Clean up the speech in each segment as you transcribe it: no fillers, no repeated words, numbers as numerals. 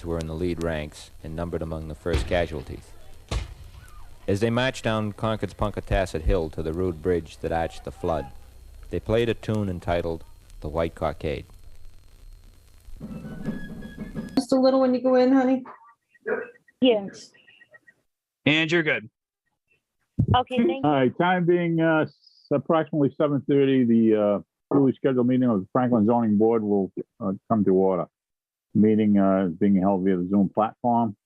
were in the lead ranks and numbered among the first casualties. As they marched down Concord's Punkatasset Hill to the rude bridge that arched the flood, they played a tune entitled The White Cockade. Just a little when you go in, honey. Yes. And you're good. Okay, thank All you. right, time being approximately 7:30, the duly scheduled meeting of the Franklin Zoning Board will come to order. Meeting is being held via the Zoom platform.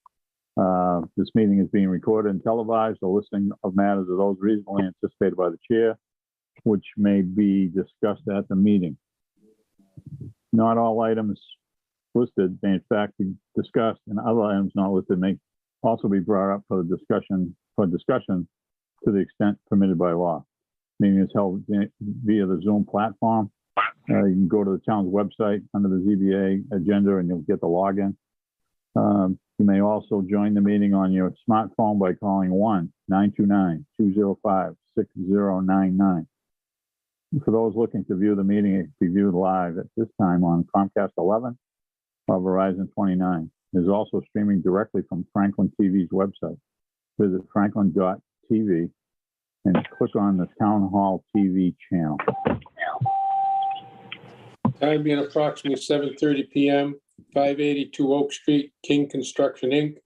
This meeting is being recorded and televised. The listing of matters are those reasonably anticipated by the chair, which may be discussed at the meeting. Not all items listed may in fact be discussed, and other items not listed may also be brought up for discussion to the extent permitted by law. Meeting is held via the Zoom platform. You can go to the town's website under the ZBA agenda and you'll get the login. You may also join the meeting on your smartphone by calling 1-929-205-6099. For those looking to view the meeting, it can be viewed live at this time on Comcast 11 or Verizon 29. It is also streaming directly from Franklin TV's website. Visit franklin.tv and click on the Town Hall TV channel. Time being approximately 7:30 PM, 582 Oak Street, King Construction, Inc.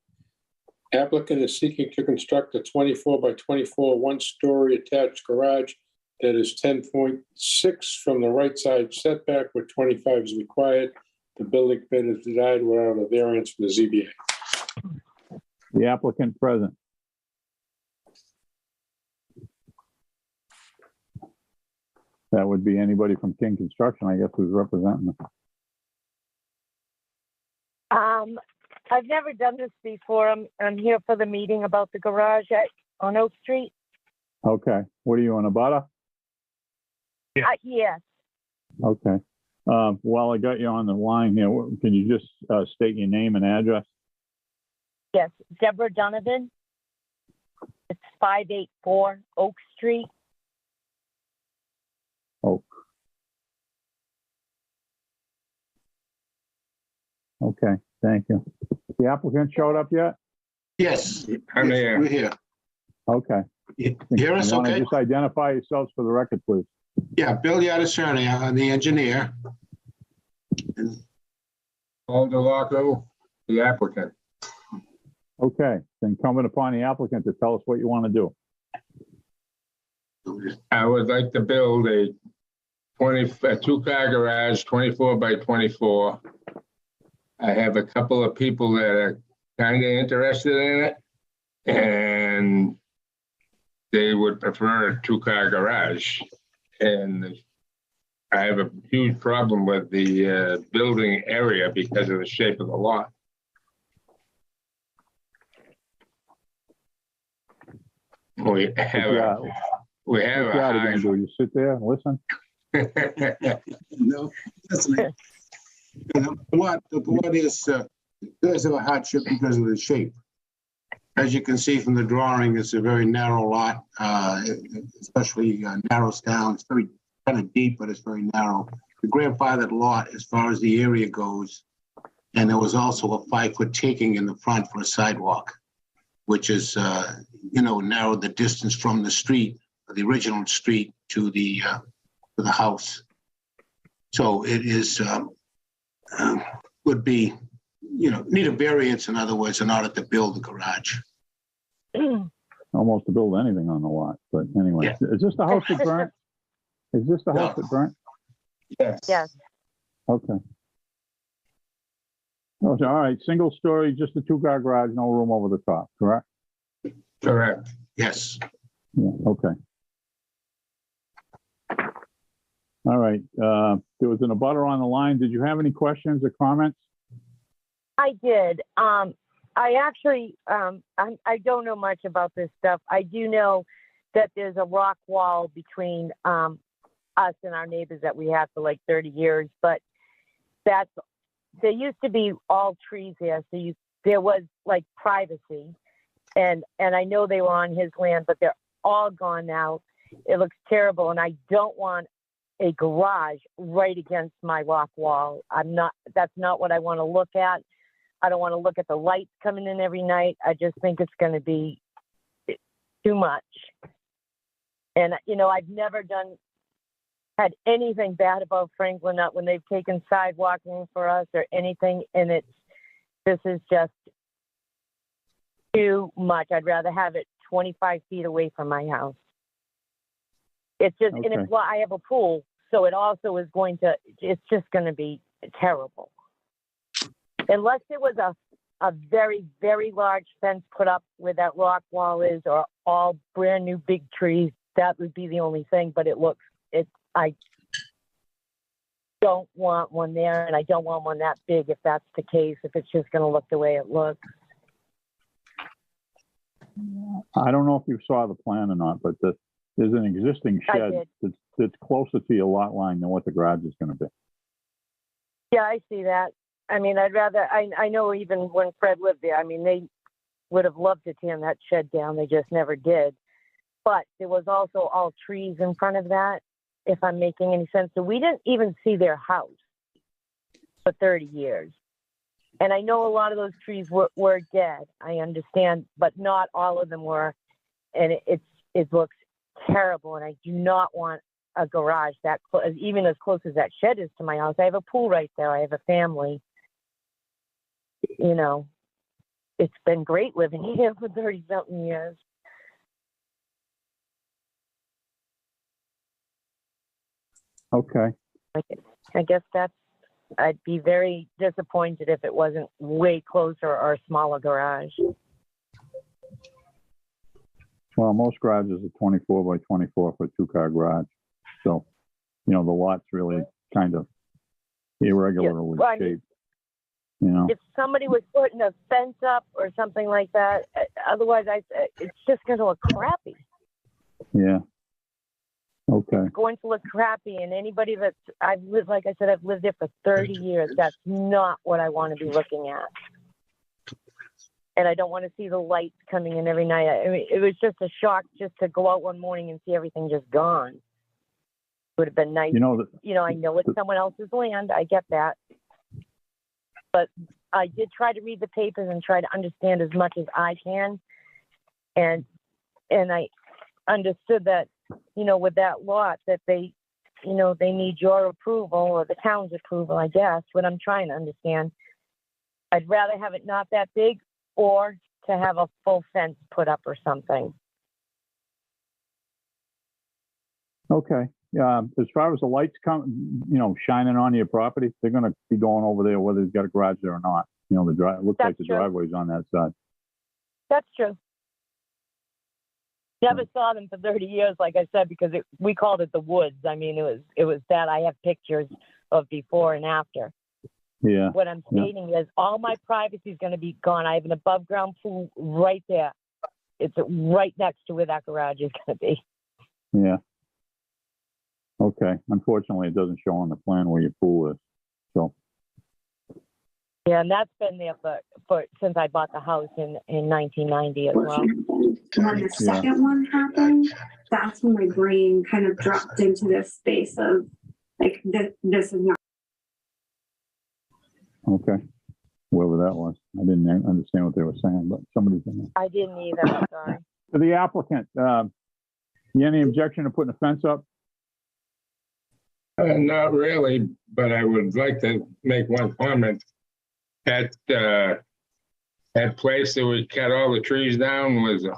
Applicant is seeking to construct a 24 by 24 one-story attached garage that is 10.6 from the right side setback where 25 is required. The building permit is denied without a variance from the ZBA. The applicant present. That would be anybody from King Construction, I guess, who's representing them. I've never done this before. I'm here for the meeting about the garage on Oak Street. Okay, what are you, on a butter? Yes. Okay. While I got you on the line here, can you just state your name and address? Yes. Deborah Donovan. It's 584 Oak Street. Oh. Okay, thank you. The applicant showed up yet? Yes, I'm here. we're here. Okay. You hear us You wanna okay? just identify yourselves for the record, please? Yeah, Bill Yadisarni, I'm the engineer. Paul Delaco, the applicant. Okay, it's incumbent upon the applicant to tell us what you want to do. I would like to build a two-car garage, 24 by 24. I have a couple of people that are kind of interested in it, and they would prefer a two-car garage. And I have a huge problem with the building area because of the shape of the lot. We have a What you gonna do? You sit there and listen? No, listen. The lot is, does have a hardship because of the shape. As you can see from the drawing, it's a very narrow lot, especially narrows down. It's very kind of deep, but it's very narrow. The grandfathered lot, as far as the area goes, and there was also a 5-foot taking in the front for a sidewalk, which is, narrowed the distance from the street, the original street, to the house. So it is, would be, need a variance, in other words, in order to build the garage. Almost to build anything on the lot, but anyway. Yeah. Is this the house that burnt? Is this the house that burnt? Yes. Yes. Okay. Oh, so, all right, single story, just a two-car garage, no room over the top, correct? Correct. Yes. Yeah, okay. All right, there was an abutter on the line. Did you have any questions or comments? I did. I actually, I don't know much about this stuff. I do know that there's a rock wall between us and our neighbors that we had for like 30 years, but there used to be all trees there, so there was like privacy, and I know they were on his land, but they're all gone now. It looks terrible, and I don't want a garage right against my rock wall. That's not what I want to look at. I don't want to look at the lights coming in every night. I just think it's going to be too much. And, you know, I've never had anything bad about Franklin, not when they've taken sidewalking for us or anything. And this is just too much. I'd rather have it 25 feet away from my house. It's just, and it's, well, I have a pool, so it also is it's just going to be terrible. Unless there was a very, very large fence put up where that rock wall is, or all brand new big trees, that would be the only thing. But I don't want one there, and I don't want one that big if that's the case, if it's just going to look the way it looks. I don't know if you saw the plan or not, but there's an existing I shed did. that's closer to your lot line than what the garage is going to be. Yeah, I see that. I mean, I know even when Fred lived there, I mean, they would have loved to tear that shed down. They just never did. But there was also all trees in front of that, if I'm making any sense. So we didn't even see their house for 30 years. And I know a lot of those trees were dead. I understand, but not all of them were. And it looks terrible. And I do not want a garage that close, even as close as that shed is to my house. I have a pool right there. I have a family. You know, it's been great living here for 30-something years. Okay. I guess I'd be very disappointed if it wasn't way closer or a smaller garage. Well, most garages are 24 by 24 for a two-car garage. So, you know, the lot's really kind of irregularly Well, I mean, shaped. You know, if somebody was putting a fence up or something like that, otherwise it's just going to look crappy. yeah. Okay. It's going to look crappy, and anybody I've lived there for 30 years. That's not what I want to be looking at. And I don't want to see the lights coming in every night. I mean, it was just a shock just to go out one morning and see everything just gone. It would have been nice. You know, I know it's someone else's land. I get that. But I did try to read the papers and try to understand as much as I can. And I understood that, you know, with that lot that they need your approval or the town's approval, I guess, what I'm trying to understand. I'd rather have it not that big or to have a full fence put up or something. okay. As far as the lights come, you know, shining on your property, they're going to be going over there whether he's got a garage there or not. You know, it looks like That's the true. driveway's on that side. That's true. Never saw them for 30 years, like I said, because we called it the woods. I mean, it was that. I have pictures of before and after. Yeah. What I'm stating is all my privacy is going to be gone. I have an above ground pool right there. It's right next to where that garage is going to be. Yeah. Okay. Unfortunately, it doesn't show on the plan where your pool is. So, Yeah, and that's been there for since I bought the house in 1990 as well. When the second one happened, that's when my brain kind of dropped into this space of like, this is not. okay. Whoever that was. I didn't understand what they were saying, but somebody's in there. I didn't either. I'm sorry. To the applicant, any objection to putting a fence up? Not really, but I would like to make one comment. That place that we cut all the trees down was a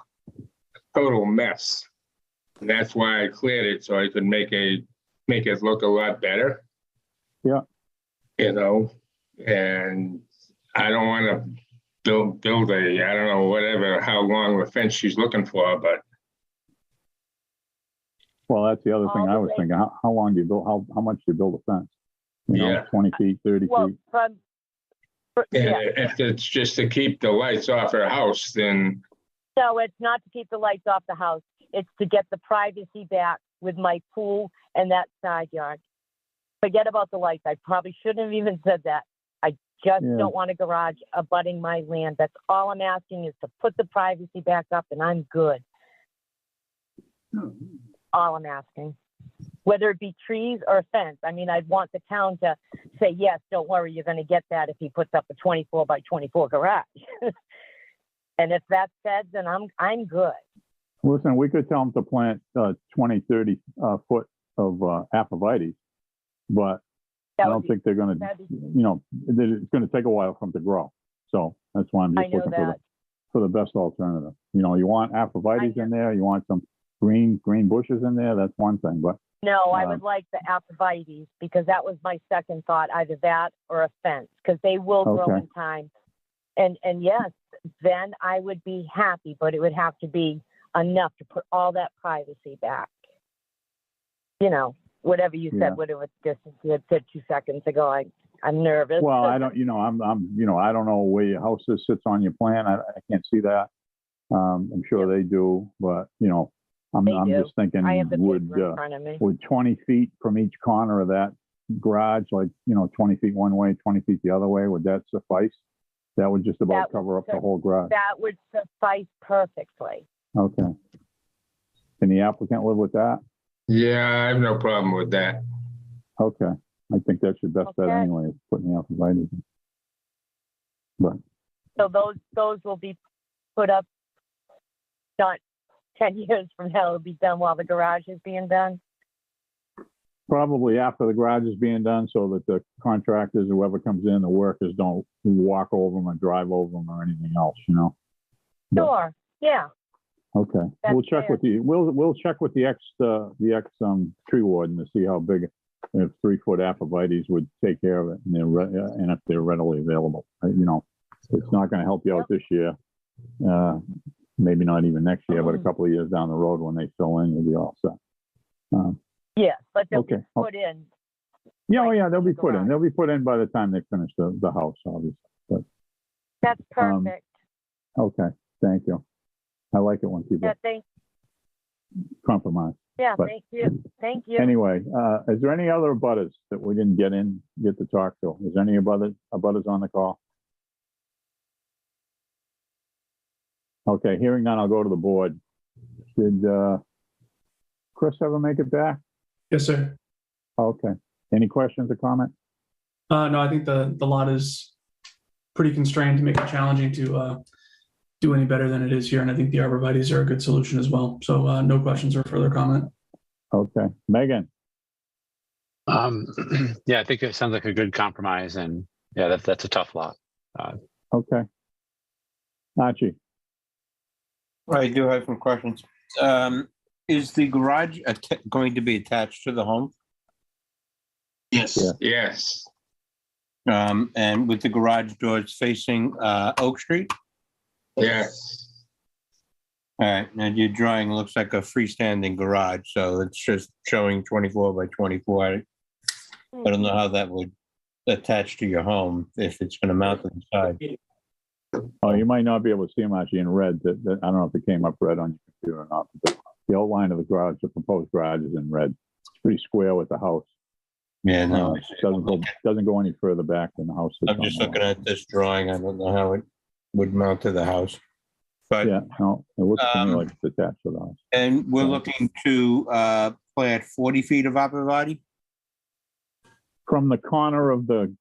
total mess. And that's why I cleared it, so I could make it look a lot better. Yeah. You know, and I don't want to build a, I don't know, how long the fence she's looking for, but. Well, that's the other thing I was Okay. thinking. How long do you build, how much do you build a fence? You know, Yeah. 20 feet, 30 Well, feet? yeah. If it's just to keep the lights off her house, then So it's not to keep the lights off the house. It's to get the privacy back with my pool and that side yard. Forget about the lights. I probably shouldn't have even said that. I just Yeah. don't want a garage abutting my land. That's all I'm asking is to put the privacy back up and I'm good. All I'm asking. whether it be trees or a fence. I mean, I'd want the town to say, yes, don't worry, you're going to get that if he puts up a 24 by 24 garage. And if that's said, then I'm good. Listen, we could tell them to plant 20, 30 foot of aphrodite, but I don't think they're going to, it's going to take a while for them to grow. So that's why I'm I just know looking that. for the best alternative. You want aphrodite in there, you want some green bushes in there, that's one thing, but No, I would like the aphrodite because that was my second thought, either that or a fence, because they will grow Okay. in time. And yes, then I would be happy, but it would have to be enough to put all that privacy back. Whatever you Yeah. said, whatever distance you had said 2 seconds ago, I'm nervous. well, I don't, I don't know where your house sits on your plan. I can't see that. I'm sure they do, but I'm They do. just thinking, I have the would paper in front of me. would 20 feet from each corner of that garage, 20 feet one way, 20 feet the other way, would that suffice? That would just about That cover would up the whole garage. That would suffice perfectly. Okay. Can the applicant live with that? Yeah, I have no problem with that. Okay. I think that's your best bet Okay. anyway, is putting the arborvitae in. But So those will be put up, not 10 years from now, it'll be done while the garage is being done. probably after the garage is being done so that the contractors, whoever comes in, the workers don't walk over them or drive over them or anything else, But- Sure, yeah. Okay, That's we'll check fair. with we'll check with the ex tree warden to see how big, if 3-foot aphrodite would take care of it and if they're readily available. It's not going to help you out this year. Maybe not even next year, but a couple of years down the road when they fill in, you'll be all set. Yeah, but they'll Okay. be put in. Yeah, Right, they'll be the put in. garage. They'll be put in by the time they finish the house, obviously. That's perfect. Okay, thank you. I like it when people Yeah, compromise. but- thank you. Thank you. Anyway, is there any other abutters that we didn't get to talk to? Is there any abutters on the call? Okay, hearing none, I'll go to the board. Did Chris ever make it back? Yes, sir. Okay. Any questions or comments? No, I think the lot is pretty constrained to make it challenging to do any better than it is here, and I think the arborvitaes are a good solution as well. So no questions or further comment. Okay. Megan? Yeah, I think it sounds like a good compromise, and yeah, that's a tough lot. Okay. Archie? I do have some questions. Is the garage going to be attached to the home? Yes. Yeah. Yes, And with the garage doors facing Oak Street? yes. All right, now your drawing looks like a freestanding garage, so it's just showing 24 by 24. I don't know how that would attach to your home if it's going to mount to the side. Oh, you might not be able to see them actually in red. That I don't know if it came up red on your computer or not. But the outline of the garage, the proposed garage is in red. It's pretty square with the house. Yeah, no, Doesn't go any further back than the house. is I'm on just the looking lot. at this drawing. I don't know how it would mount to the house. But, Yeah, no, it looks to me Um, like it's attached to the house. and we're Yeah. looking to plant 40 feet of arborvitae? From the corner of the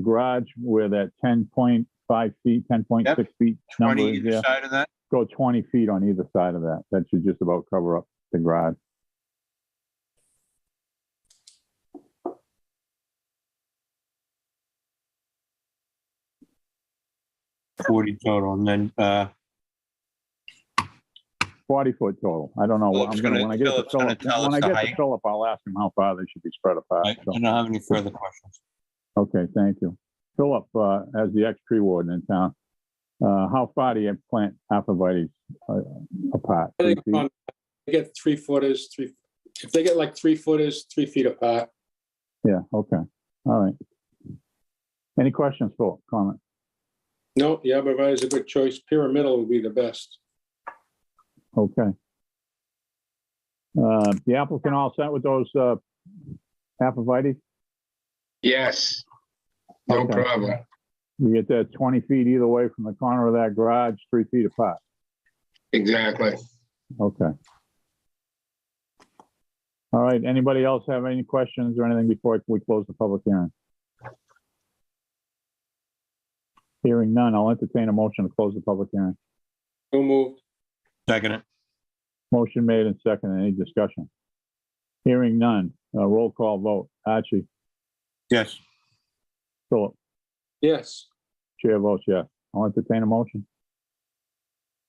garage where that 10.5 feet, 10.6 feet number 20 is either there, side of that? go 20 feet on either side of that. That should just about cover up the garage. Forty total, and then 40 foot total. I don't know. Philip's When I get to Philip's gonna Philip, tell when us I the get to height. Philip, I'll ask him how far they should be spread apart. I So, don't have any further questions. okay, thank you. Philip, as the ex-tree warden in town, how far do you plant arborvitae apart? I 3 think feet? they get 3 footers, if they get like 3 footers, 3 feet apart. Yeah, okay. All right. Any questions, Philip? Comment? No, the arborvitae is a good choice. Pyramidal would be the best. Okay. The applicant all set with those arborvitae? Yes. No Okay. problem. You get that 20 feet either way from the corner of that garage, 3 feet apart. Exactly. Okay. All right, anybody else have any questions or anything before we close the public hearing? Hearing none, I'll entertain a motion to close the public hearing. So moved. Second it. Motion made and seconded. Any discussion? Hearing none, roll call vote. Archie, Yes. Philip, Yes. chair votes yes. I'll entertain a motion.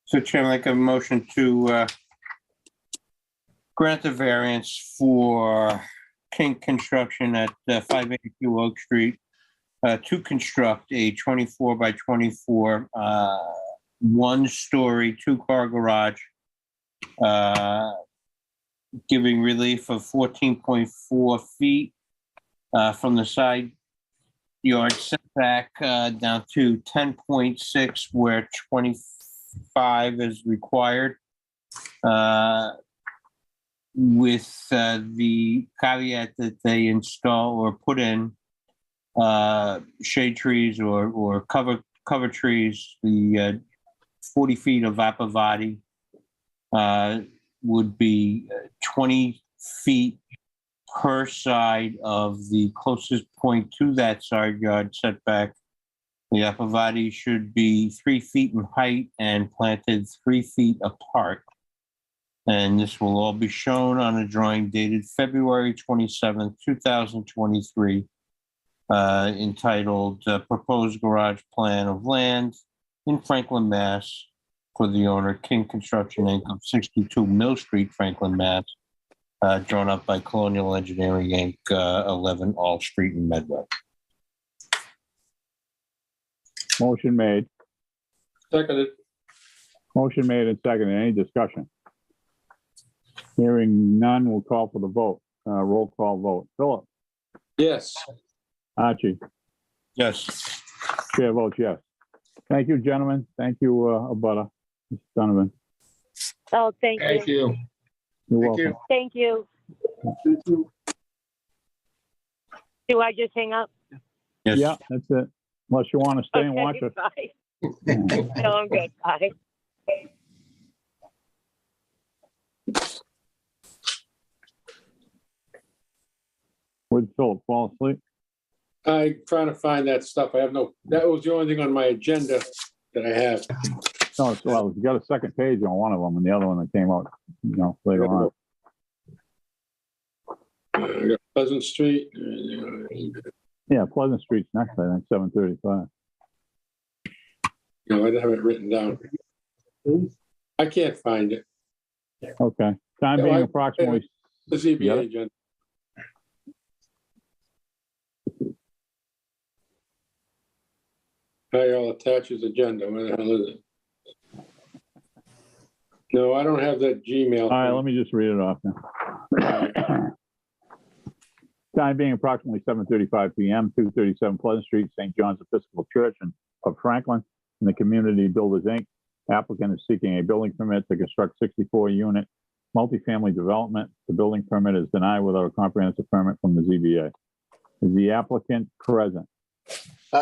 So Chairman, I'd like a motion to grant the variance for King Construction at 582 Oak Street to construct a 24 by 24 one-story, two-car garage, giving relief of 14.4 feet from the side yard setback down to 10.6 where 25 is required, with the caveat that they install or put in shade trees or cover trees. The 40 feet of Apavati would be 20 feet per side of the closest point to that side yard setback. The Apavati should be 3 feet in height and planted 3 feet apart. And this will all be shown on a drawing dated February 27th, 2023, entitled Proposed Garage Plan of Land in Franklin, Mass. For the owner, King Construction Inc. of 62 Mill Street, Franklin, Mass. Drawn up by Colonial Engineering Inc., 11 All Street in Medway. Motion made. Seconded. Motion made and seconded. Any discussion? Hearing none, we'll call for the vote. Roll call vote. Philip, Yes. Archie, Yes. chair votes yes. Thank you, gentlemen. Thank you, Abutter, Mr. Donovan. Oh, thank you. Thank you. You're Thank welcome. Thank you. Do I just hang up? Yes. Yeah, that's it. Unless you want to stay and watch Okay, it. bye. No, I'm good. Bye. Would Philip fall asleep? I'm trying to find that stuff. I have no, that was the only thing on my agenda that I have. No, it's, well, you got a second page on one of them and the other one that came out, later on. I got Pleasant Street. Yeah, Pleasant Street's next, I think, 7:35. No, I have it written down. I can't find it. Okay, time being approximately, The Got ZBA it? agenda. I'll attach his agenda. Where the hell is it? No, I don't have that Gmail. all right, let me just read it off now. Time being approximately 7:35 PM, 237 Pleasant Street, St. John's Episcopal Church of Franklin, and the Community Builders, Inc. Applicant is seeking a building permit to construct 64-unit multifamily development. The building permit is denied without a comprehensive permit from the ZBA. Is the applicant present?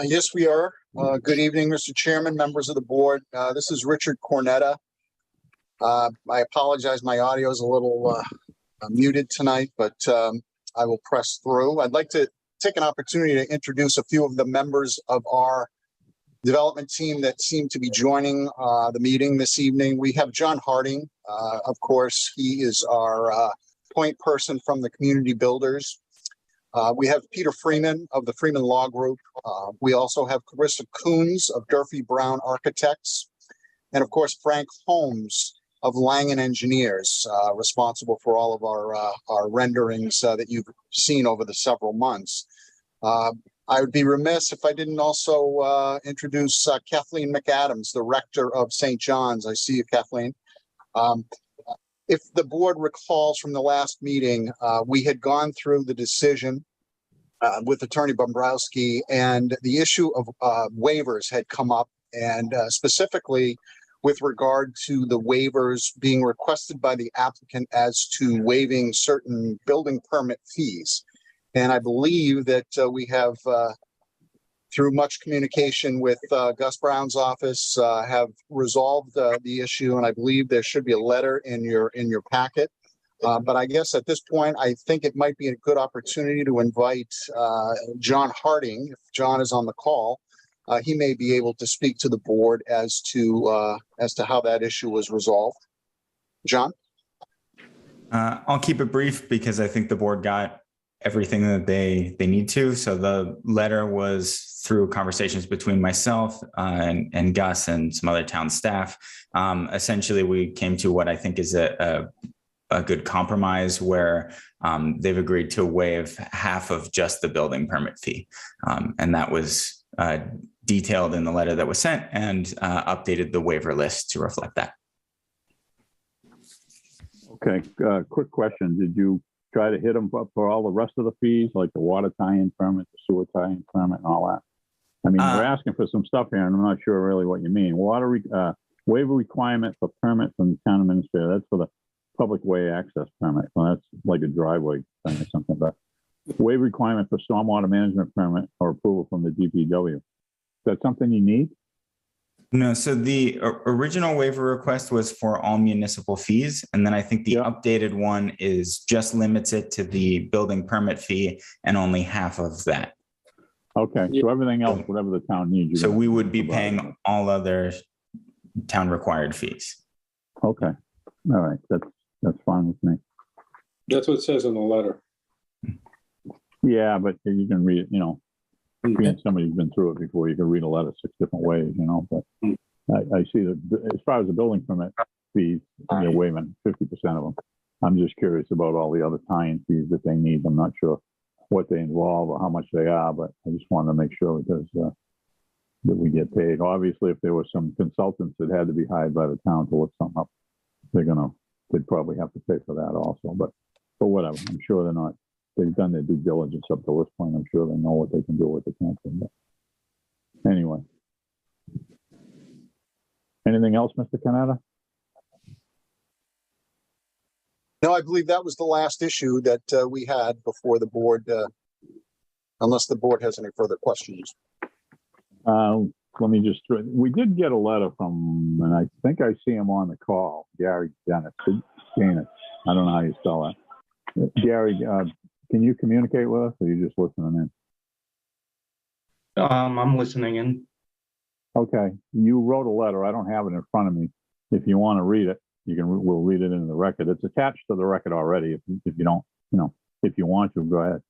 Yes, we are. Good evening, Mr. Chairman, members of the board. This is Richard Cornetta. I apologize, my audio is a little muted tonight, but I will press through. I'd like to take an opportunity to introduce a few of the members of our development team that seem to be joining the meeting this evening. We have John Harding. Of course, he is our point person from the Community Builders. We have Peter Freeman of the Freeman Law Group. We also have Carissa Coons of Durfee Brown Architects. And of course, Frank Holmes of Langen Engineers, responsible for all of our renderings that you've seen over the several months. I would be remiss if I didn't also introduce Kathleen McAdams, the rector of St. John's. I see you, Kathleen. If the board recalls from the last meeting, we had gone through the decision with Attorney Bombrowski, and the issue of waivers had come up, and specifically with regard to the waivers being requested by the applicant as to waiving certain building permit fees. And I believe that we have, through much communication with Gus Brown's office, have resolved the issue. And I believe there should be a letter in your packet But I guess at this point, I think it might be a good opportunity to invite John Harding. If John is on the call, he may be able to speak to the board as to how that issue was resolved. John? I'll keep it brief because I think the board got everything that they need to. So the letter was through conversations between myself and Gus and some other town staff. Essentially, we came to what I think is a good compromise where they've agreed to waive half of just the building permit fee. And that was detailed in the letter that was sent and updated the waiver list to reflect that. Okay, quick question. Did you try to hit them for all the rest of the fees, like the water tie-in permit, the sewer tie-in permit and all that? I mean, you're asking for some stuff here and I'm not sure really what you mean. Waiver requirement for permit from the town administrator. That's for the public way access permit. Well, that's like a driveway thing or something, but waiver requirement for stormwater management permit or approval from the DPW. Is that something you need? No, so the original waiver request was for all municipal fees. And then I think the updated one just limits it to the building permit fee and only half of that. Okay, so everything else, whatever the town needs. So we would be paying all other town required fees. Okay, all right, that's fine with me. That's what it says in the letter. Yeah, but you can read it, being somebody who's been through it before, you can read a letter 6 different ways, but I see that as far as the building permit fees, they're waiving 50% of them. I'm just curious about all the other tie-in fees that they need. I'm not sure what they involve or how much they are, but I just wanted to make sure because that we get paid. Obviously, if there were some consultants that had to be hired by the town to look something up, they'd probably have to pay for that also, but whatever. I'm sure they've done their due diligence up to this point. I'm sure they know what they can do, what they can't do. But anyway. Anything else, Mr. Canada? No, I believe that was the last issue that we had before the board, unless the board has any further questions. Let me just, we did get a letter from, and I think I see him on the call, Gary Dennis. I don't know how you spell that. Gary, can you communicate with us or are you just listening in? I'm listening in. Okay, you wrote a letter. I don't have it in front of me. If you want to read it, we'll read it in the record. It's attached to the record already. If you don't, if you want to, go ahead.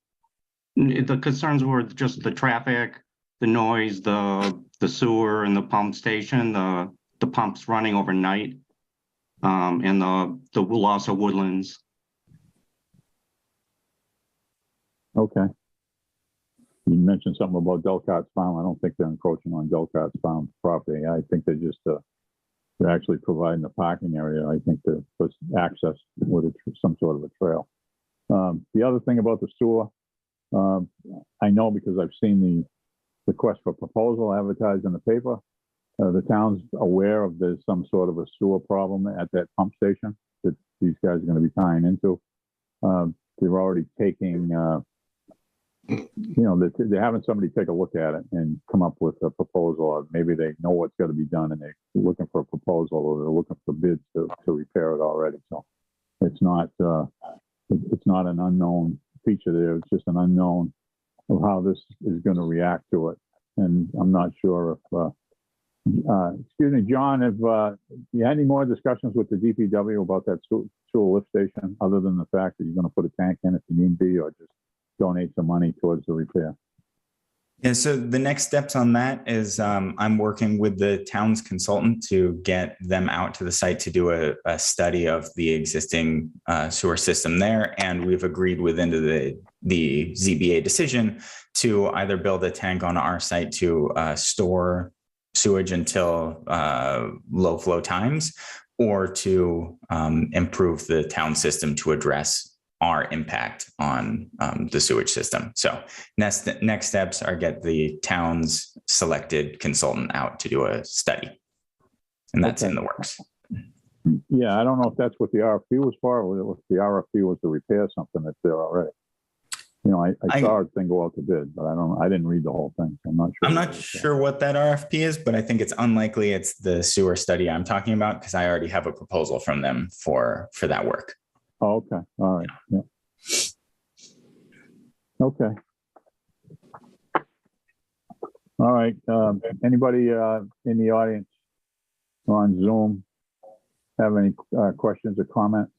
The concerns were just the traffic, the noise, the sewer and the pump station, the pumps running overnight, and the loss of woodlands. Okay. You mentioned something about Delcott's Farm. I don't think they're encroaching on Delcott's Farm property. I think they're actually providing the parking area. I think they're access with some sort of a trail. The other thing about the sewer, I know because I've seen the request for proposal advertised in the paper. The town's aware of there's some sort of a sewer problem at that pump station that these guys are going to be tying into. They're already taking, they're having somebody take a look at it and come up with a proposal. Or maybe they know what's got to be done and they're looking for a proposal or they're looking for bids to repair it already. So it's not an unknown feature there. It's just an unknown of how this is going to react to it. And I'm not sure if, excuse me, John, have you had any more discussions with the DPW about that sewer lift station other than the fact that you're going to put a tank in if you need be, or just donate some money towards the repair? Yeah, so the next steps on that is I'm working with the town's consultant to get them out to the site to do a study of the existing sewer system there. And we've agreed within the ZBA decision to either build a tank on our site to store sewage until low flow times, or to improve the town system to address our impact on the sewage system. So next steps are get the town's selected consultant out to do a study. And that's in the works. Yeah, I don't know if that's what the RFP was for, or if the RFP was to repair something that's there already. I saw a thing go out to bid, but I didn't read the whole thing. So I'm not sure what that RFP is, but I think it's unlikely it's the sewer study I'm talking about because I already have a proposal from them for that work. Oh, okay, all right, yeah. Okay. All right, anybody in the audience on Zoom have any questions or comments?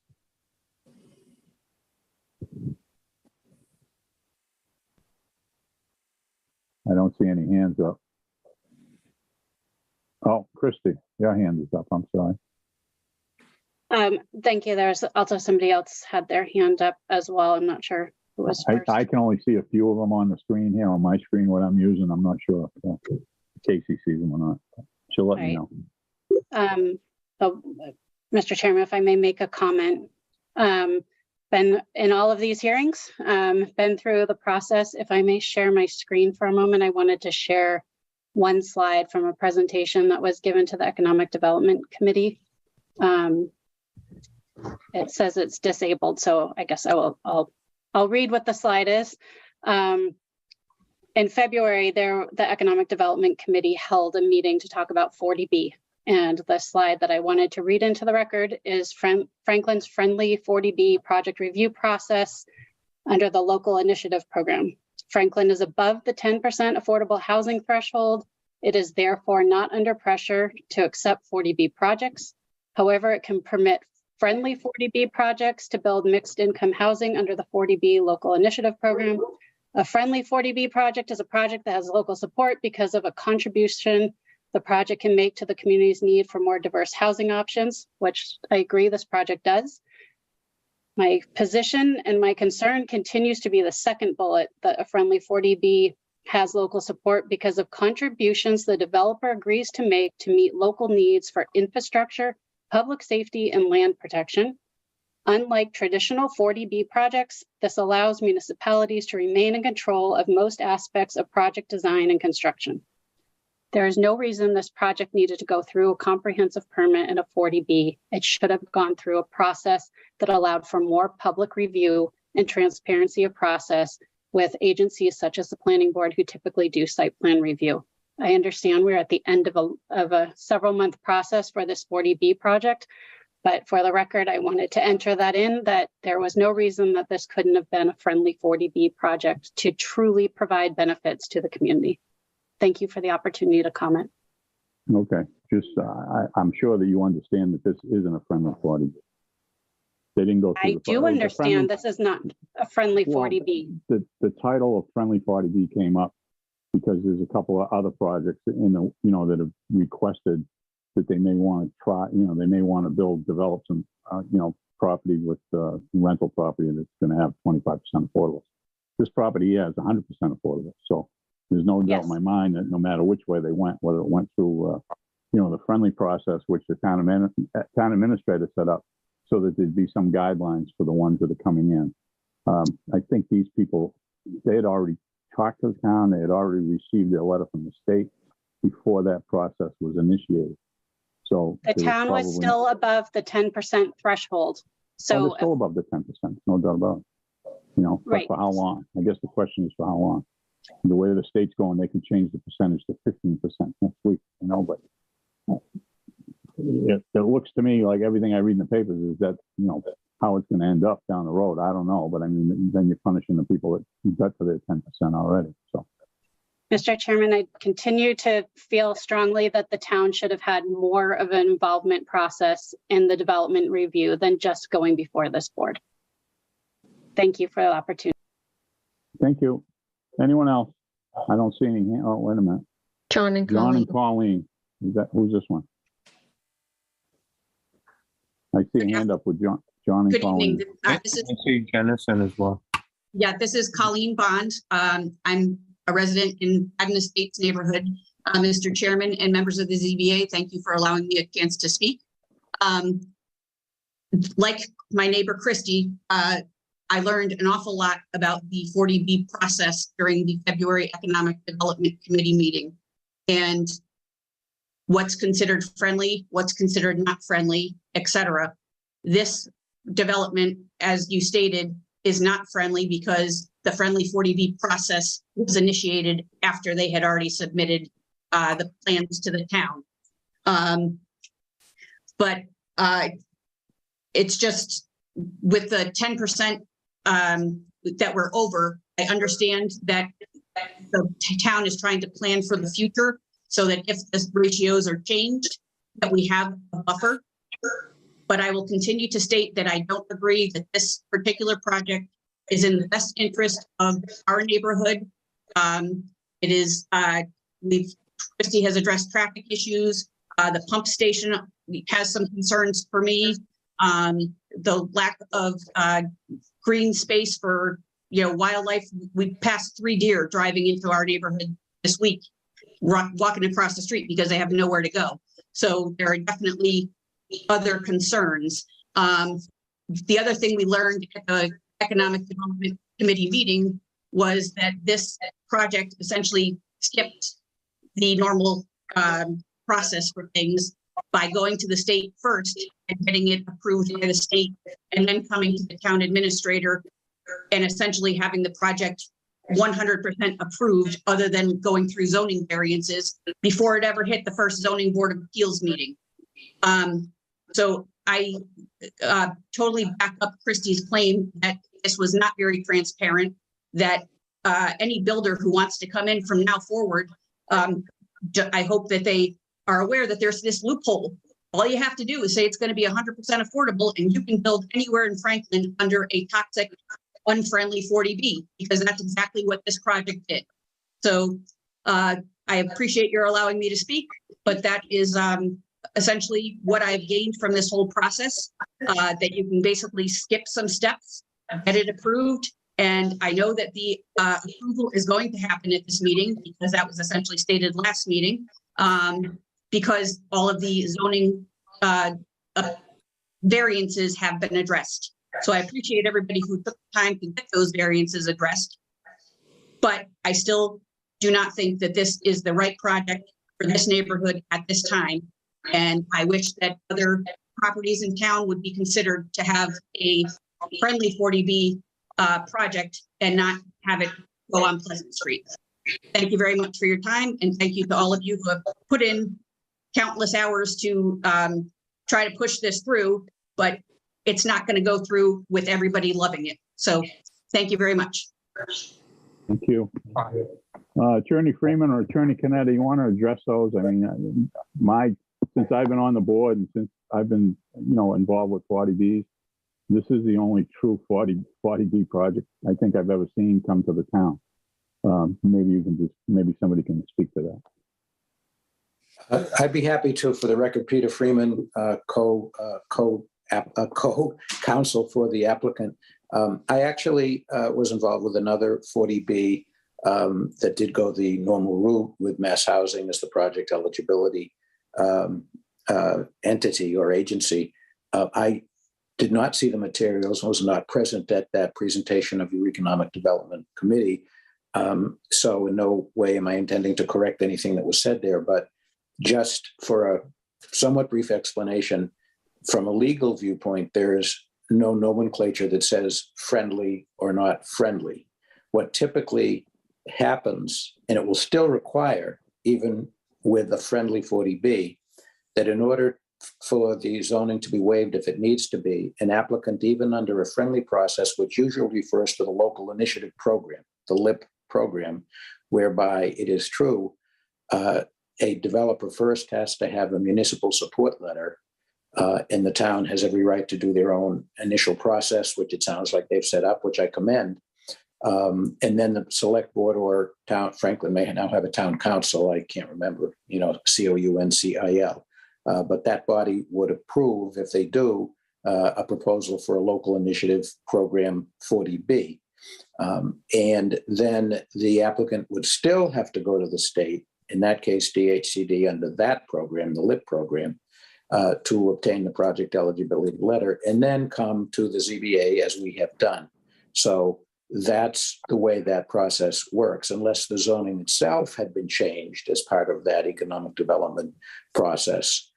I don't see any hands up. Oh, Christy, your hand is up, I'm sorry. Thank you. There's also somebody else had their hand up as well. I'm not sure who was first. I can only see a few of them on the screen here, on my screen, what I'm using. I'm not sure if Casey sees them or not. She'll let me know. Mr. Chairman, if I may make a comment. Been in all of these hearings, been through the process. If I may share my screen for a moment, I wanted to share one slide from a presentation that was given to the Economic Development Committee. It says it's disabled, so I guess I'll read what the slide is. In February, the Economic Development Committee held a meeting to talk about 40B. And the slide that I wanted to read into the record is Franklin's friendly 40B project review process under the local initiative program. Franklin is above the 10% affordable housing threshold. It is therefore not under pressure to accept 40B projects. However, it can permit friendly 40B projects to build mixed income housing under the 40B local initiative program. A friendly 40B project is a project that has local support because of a contribution the project can make to the community's need for more diverse housing options, which I agree this project does. My position and my concern continues to be the second bullet, that a friendly 40B has local support because of contributions the developer agrees to make to meet local needs for infrastructure, public safety, and land protection. Unlike traditional 40B projects, this allows municipalities to remain in control of most aspects of project design and construction. There is no reason this project needed to go through a comprehensive permit and a 40B. It should have gone through a process that allowed for more public review and transparency of process with agencies such as the planning board, who typically do site plan review. I understand we're at the end of a several month process for this 40B project, but for the record, I wanted to enter that in, that there was no reason that this couldn't have been a friendly 40B project to truly provide benefits to the community. Thank you for the opportunity to comment. Okay, just I'm sure that you understand that this isn't a friendly 40B. They didn't go through. I do understand this is not a friendly 40B. The title of friendly 40B came up because there's a couple of other projects in the, that have requested that they may want to try, they may want to develop some, property with rental property that's going to have 25% affordable. This property has 100% affordable. So there's no doubt in my mind that no matter which way they went, whether it went through, the friendly process, which the town administrator set up, so that there'd be some guidelines for the ones that are coming in. I think these people, they had already talked to the town, they had already received their letter from the state before that process was initiated. So the town was still above the 10% threshold. So they're still above the 10%, no doubt about it. But for how long? I guess the question is for how long? The way the state's going, they can change the percentage to 15% next week, but it looks to me like everything I read in the papers is that, how it's going to end up down the road. I don't know, but I mean, then you're punishing the people that got to their 10% already. So, Mr. Chairman, I continue to feel strongly that the town should have had more of an involvement process in the development review than just going before this board. Thank you for the opportunity. Thank you. Anyone else? I don't see any. Oh, wait a minute. John and Colleen. Who's this one? I see a hand up with John and Good Colleen. evening. This is, I see Jennison as well. yeah, this is Colleen Bond. I'm a resident in Haddon Estates neighborhood. Mr. Chairman and members of the ZBA, thank you for allowing me a chance to speak. Like my neighbor Christy, I learned an awful lot about the 40B process during the February Economic Development Committee meeting, and what's considered friendly, what's considered not friendly, etc. This development, as you stated, is not friendly because the friendly 40B process was initiated after they had already submitted the plans to the town. But it's just with the 10% that we're over, I understand that the town is trying to plan for the future so that if the ratios are changed, that we have a buffer. But I will continue to state that I don't agree that this particular project is in the best interest of our neighborhood. It is, Christie has addressed traffic issues. The pump station has some concerns for me. The lack of green space for, wildlife. We passed 3 deer driving into our neighborhood this week, walking across the street because they have nowhere to go. So there are definitely other concerns. The other thing we learned at the Economic Development Committee meeting was that this project essentially skipped the normal process for things by going to the state first and getting it approved by the state, and then coming to the town administrator and essentially having the project 100% approved, other than going through zoning variances before it ever hit the first zoning board of appeals meeting. So I totally back up Christie's claim that this was not very transparent, that any builder who wants to come in from now forward, I hope that they are aware that there's this loophole. All you have to do is say it's going to be 100% affordable, and you can build anywhere in Franklin under a toxic, unfriendly 40B, because that's exactly what this project did. So I appreciate your allowing me to speak, but that is essentially what I've gained from this whole process, that you can basically skip some steps, get it approved. And I know that the approval is going to happen at this meeting, because that was essentially stated last meeting, because all of the zoning variances have been addressed. So I appreciate everybody who took the time to get those variances addressed. But I still do not think that this is the right project for this neighborhood at this time. And I wish that other properties in town would be considered to have a friendly 40B project and not have it go on Pleasant Street. Thank you very much for your time, and thank you to all of you who have put in countless hours to try to push this through, but it's not going to go through with everybody loving it. So thank you very much. Thank you. Attorney Freeman or Attorney Canetta, you want to address those? I mean, since I've been on the board and since I've been, involved with 40Bs, this is the only true 40B project I think I've ever seen come to the town. Maybe somebody can speak to that. I'd be happy to. For the record, Peter Freeman, co-counsel for the applicant. I actually was involved with another 40B that did go the normal route with Mass Housing as the project eligibility entity or agency. I did not see the materials, was not present at that presentation of your Economic Development Committee. So in no way am I intending to correct anything that was said there, but just for a somewhat brief explanation, from a legal viewpoint, there is no nomenclature that says friendly or not friendly. What typically happens, and it will still require, even with a friendly 40B, that in order for the zoning to be waived, if it needs to be, an applicant, even under a friendly process, which usually refers to the local initiative program, the LIP program, whereby it is true, a developer first has to have a municipal support letter, and the town has every right to do their own initial process, which it sounds like they've set up, which I commend. And then the select board or town, Franklin may now have a town council, I can't remember, COUNCIL. But that body would approve, if they do, a proposal for a local initiative program 40B. And then the applicant would still have to go to the state, in that case, DHCD under that program, the LIP program, to obtain the project eligibility letter, and then come to the ZBA as we have done. So that's the way that process works, unless the zoning itself had been changed as part of that economic development process,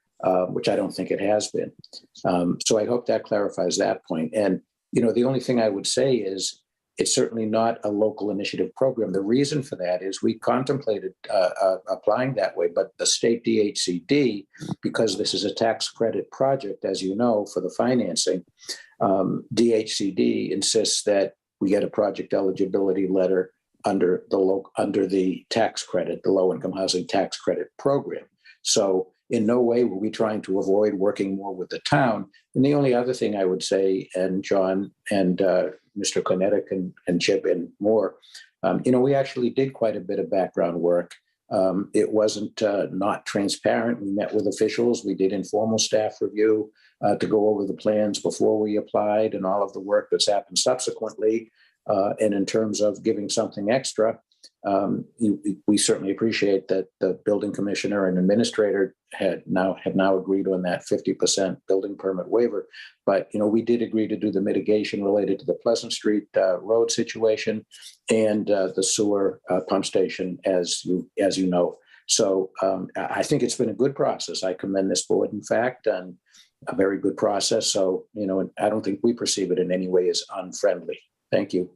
which I don't think it has been. So I hope that clarifies that point. And, the only thing I would say is, It's certainly not a local initiative program. The reason for that is we contemplated applying that way, but the state DHCD, because this is a tax credit project, as you know, for the financing, DHCD insists that we get a project eligibility letter under the tax credit, the low income housing tax credit program. So in no way were we trying to avoid working more with the town. And the only other thing I would say, and John and Mr. Cornetta and Chip and more, we actually did quite a bit of background work. It wasn't not transparent. We met with officials. We did informal staff review to go over the plans before we applied and all of the work that's happened subsequently. And in terms of giving something extra, we certainly appreciate that the building commissioner and administrator have now agreed on that 50% building permit waiver. But we did agree to do the mitigation related to the Pleasant Street road situation and the sewer pump station, as you know. So I think it's been a good process. I commend this board, in fact, and a very good process. So I don't think we perceive it in any way as unfriendly. Thank you.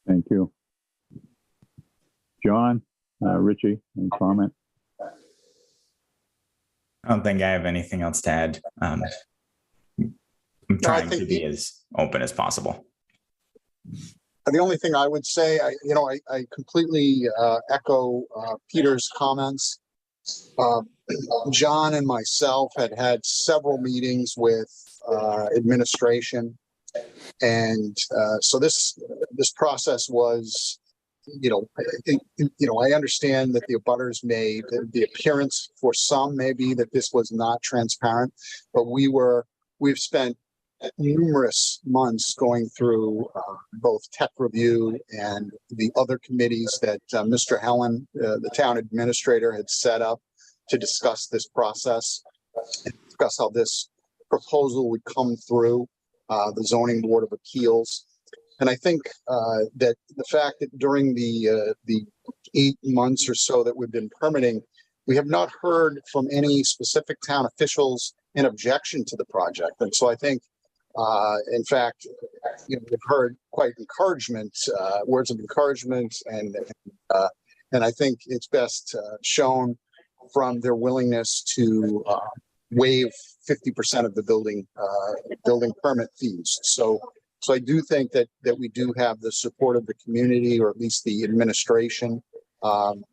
Thank you. John, Richie, any comment? I don't think I have anything else to add. I'm trying to be as open as possible. The only thing I would say, I completely echo Peter's comments. John and myself had several meetings with administration. And so this process was, I understand that the abutters made the appearance for some maybe that this was not transparent, but we've spent numerous months going through both tech review and the other committees that Mr. Helen, the town administrator, had set up to discuss this process and discuss how this proposal would come through the Zoning Board of Appeals. And I think that the fact that during the 8 months or so that we've been permitting, we have not heard from any specific town officials in objection to the project. And so I think, in fact, we've heard quite encouragement, words of encouragement, and I think it's best shown from their willingness to waive 50% of the building permit fees. So I do think that we do have the support of the community, or at least the administration,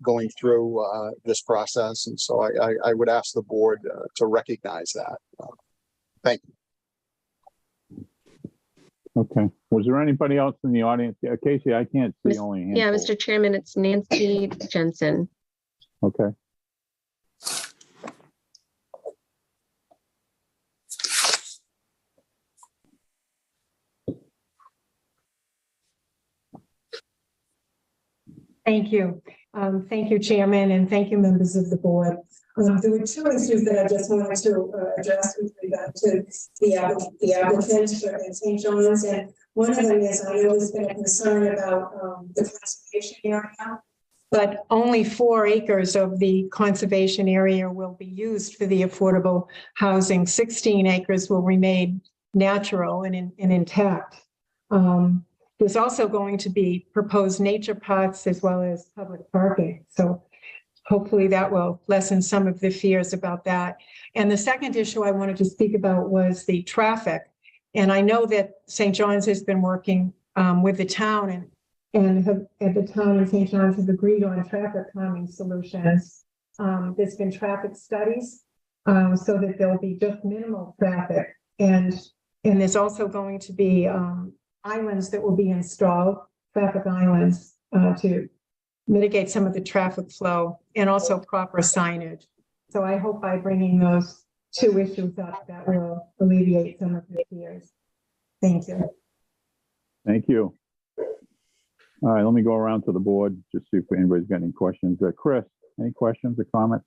going through this process. And so I would ask the board to recognize that. Thank you. Okay. Was there anybody else in the audience? Yeah, Casey, I can't see only a handful. Yeah, Mr. Chairman, it's Nancy Jensen. Okay. Thank you. Thank you, Chairman, and thank you, members of the board. There were two issues that I just wanted to address with regard to the applicant for St. John's. And one of them is, I know there's been a concern about the conservation area, but only 4 acres of the conservation area will be used for the affordable housing. 16 acres will remain natural and intact. There's also going to be proposed nature parks as well as public parking. So hopefully that will lessen some of the fears about that. And the second issue I wanted to speak about was the traffic. And I know that St. John's has been working with the town and the town and St. John's have agreed on traffic calming solutions. There's been traffic studies so that there'll be just minimal traffic. And there's also going to be islands that will be installed, traffic islands, to mitigate some of the traffic flow, and also proper signage. So I hope by bringing those 2 issues up, that will alleviate some of the fears. Thank you. Thank you. All right, let me go around to the board, just see if anybody's got any questions. Chris, any questions or comments?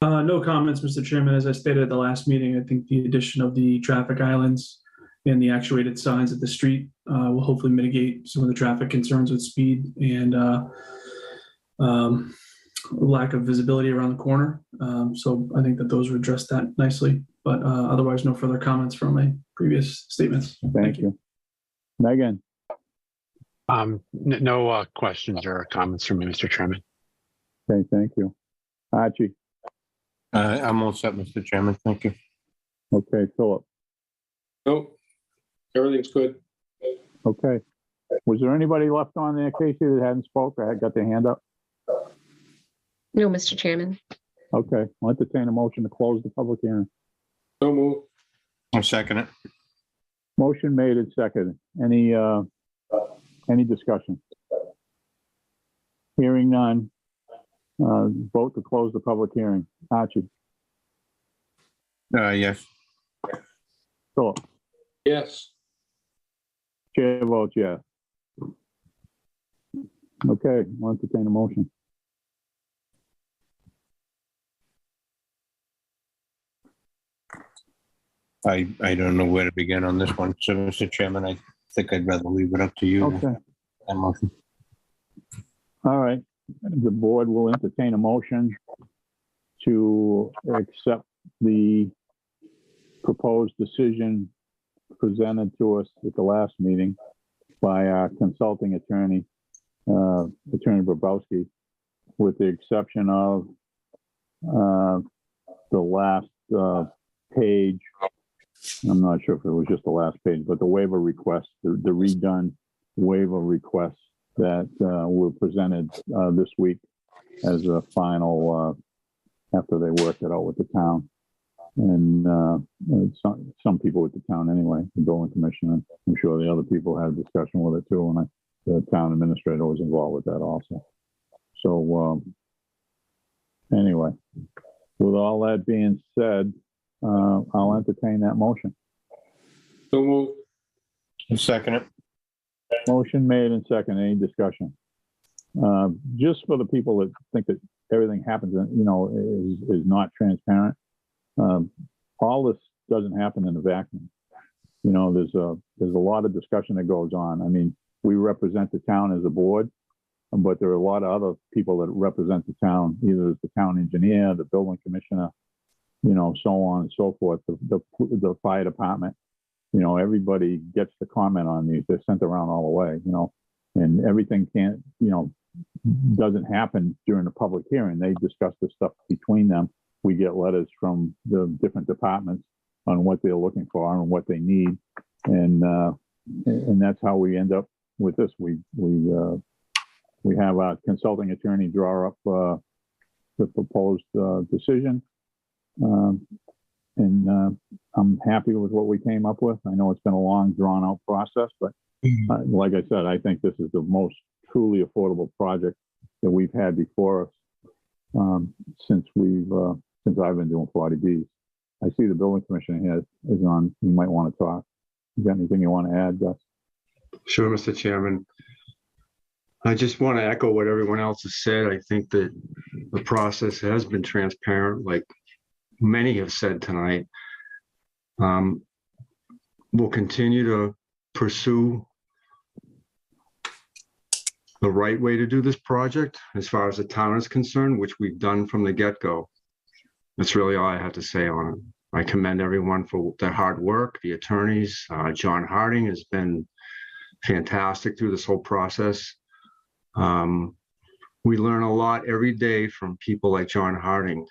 No comments, Mr. Chairman. As I stated at the last meeting, I think the addition of the traffic islands and the actuated signs at the street will hopefully mitigate some of the traffic concerns with speed and lack of visibility around the corner. So I think that those would address that nicely, but otherwise no further comments from my previous statements. Thank you. Megan? No questions or comments from me, Mr. Chairman. Okay, thank you. Archie, I'm all set, Mr. Chairman. Thank you. okay, Philip, Nope, everything's good. okay. Was there anybody left on there, Casey, that hadn't spoke or had got their hand up? No, Mr. Chairman. Okay, I'll entertain a motion to close the public hearing. So move. I'll second it. Motion made and seconded. Any discussion? Hearing none. Vote to close the public hearing. Archie, Yes. Philip, Yes. chair votes yes. Okay, I'll entertain a motion. I don't know where to begin on this one. So, Mr. Chairman, I think I'd rather leave it up to you. Okay. That motion. All right, the board will entertain a motion to accept the proposed decision presented to us at the last meeting by our consulting attorney, Attorney Bobrowski, with the exception of the last page. I'm not sure if it was just the last page, but the waiver request, the redone waiver requests that were presented this week as a final, after they worked it out with the town. And some people with the town anyway, the building commissioner. I'm sure the other people had a discussion with it too, and the town administrator was involved with that also. So anyway, with all that being said, I'll entertain that motion. So move. I'll second it. Motion made and second. Any discussion? Just for the people that think that everything happens, is not transparent. All this doesn't happen in a vacuum. There's a lot of discussion that goes on. I mean, we represent the town as a board, but there are a lot of other people that represent the town, either as the town engineer, the building commissioner, so on and so forth, the fire department. Everybody gets to comment on these. They're sent around all the way, and everything doesn't happen during a public hearing. They discuss this stuff between them. We get letters from the different departments on what they're looking for and what they need. And that's how we end up with this. We have our consulting attorney draw up the proposed decision. And I'm happy with what we came up with. I know it's been a long, drawn-out process, but like I said, I think this is the most truly affordable project that we've had before us since I've been doing 40Bs. I see the building commissioner here is on. You might want to talk. You got anything you want to add, Gus? Sure, Mr. Chairman. I just want to echo what everyone else has said. I think that the process has been transparent, like many have said tonight. We'll continue to pursue the right way to do this project as far as the town is concerned, which we've done from the get-go. That's really all I have to say on it. I commend everyone for their hard work, the attorneys. John Harding has been fantastic through this whole process. We learn a lot every day from people like John Harding.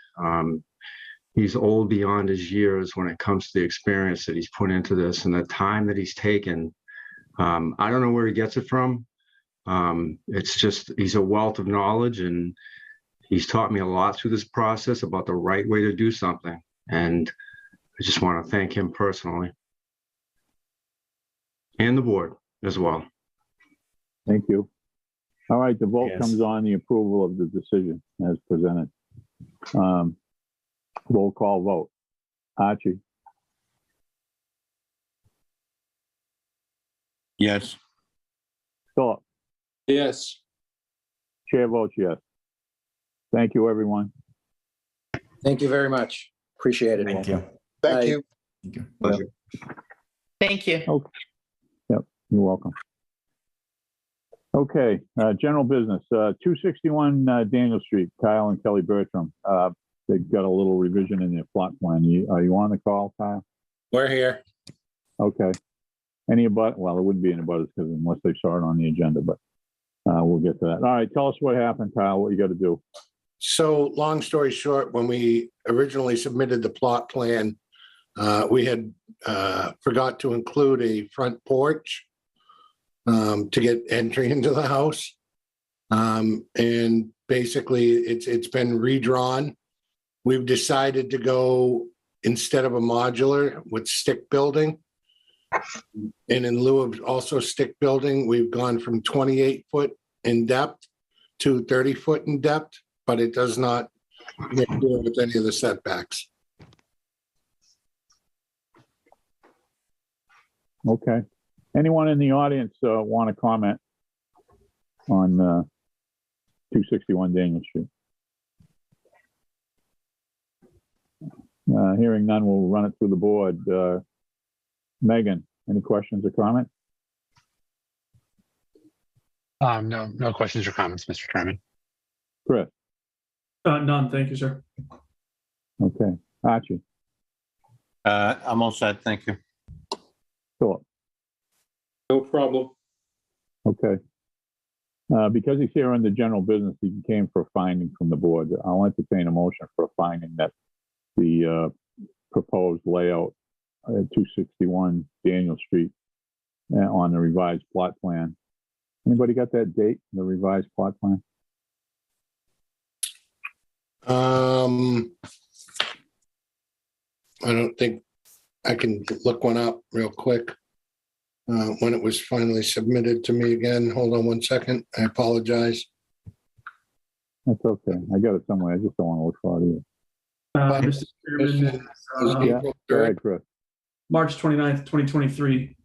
He's old beyond his years when it comes to the experience that he's put into this and the time that he's taken. I don't know where he gets it from. It's just, he's a wealth of knowledge, and he's taught me a lot through this process about the right way to do something. And I just want to thank him personally and the board as well. Thank you. All right, the vote Yes. comes on the approval of the decision as presented. Roll call vote. Archie, Yes. Philip, Yes. chair votes yes. Thank you, everyone. Thank you very much. Appreciate it. Thank you. Thank you. Pleasure. Thank you. Okay. Yep, you're welcome. Okay, general business, 261 Daniel Street, Kyle and Kelly Bertram. They've got a little revision in their plot plan. Are you on the call, Kyle? We're here. Okay. Well, it wouldn't be any butters because unless they saw it on the agenda, but we'll get to that. All right, tell us what happened, Kyle, what you got to do. So long story short, when we originally submitted the plot plan, we had forgot to include a front porch to get entry into the house. And basically it's been redrawn. We've decided to go, instead of a modular, with stick building. And in lieu of also stick building, we've gone from 28 foot in depth to 30 foot in depth, but it does not interfere with any of the setbacks. Okay. Anyone in the audience want to comment on 261 Daniel Street? Hearing none, we'll run it through the board. Megan, any questions or comments? No questions or comments, Mr. Chairman. Chris? None, thank you, sir. Okay. Archie? I'm all set, thank you. Philip? No problem. Okay. Because he's here under general business, he came for a finding from the board. I'll entertain a motion for a finding that the proposed layout at 261 Daniel Street on the revised plot plan. Anybody got that date, the revised plot plan? I don't think I can look one up real quick. When it was finally submitted to me again. Hold on one second. I apologize. That's okay. I got it somewhere. I just don't want to look for it either. Mr. Chairman, Yeah, go ahead, Chris. March 29th, 2023,